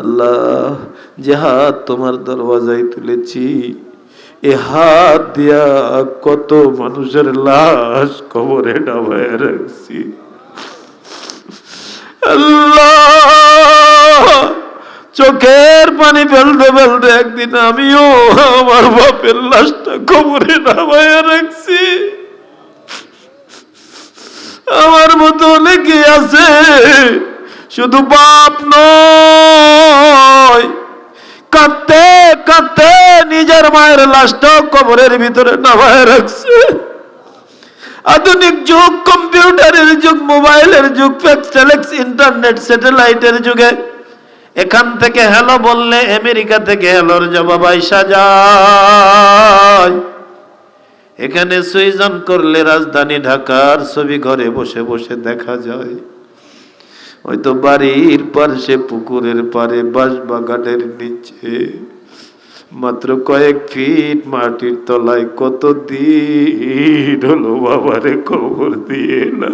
আল্লাহ, যে হাত তোমার দরওয়াজায় তুলেছি, এ হাত দিয়া কত মানুষের লাশ কবরে ডাবায় রাখছি। আল্লাহ, চোখের পানি ফেলতে ফেলতে একদিন আমিও আমার বাপের লাশটা কবরে ডাবায় রাখছি। আমার মতো অনেকে আছে, শুধু বাপ নয়, কাঁদতে কাঁদতে নিজের মায়ের লাশটাও কবরের ভিতরে নামায় রাখছে। আধুনিক যুগ, কম্পিউটারের যুগ, মোবাইলের যুগ, ফ্যাক্স ইন্টারনেট, স্যাটেলাইটের যুগে এখান থেকে হ্যালো বললে আমেরিকা থেকে হ্যালোর জবাব আইসা যায়। এখানে সুইচ অন করলে রাজধানী ঢাকার ছবি ঘরে বসে বসে দেখা যায়। হয়তো বাড়ির পাশে, পুকুরের পাড়ে, বাঁশবাগানের নিচে, মাত্র কয়েক ফিট মাটির তলায় কত দিন হলো বাবারে কবর দিয়ে না।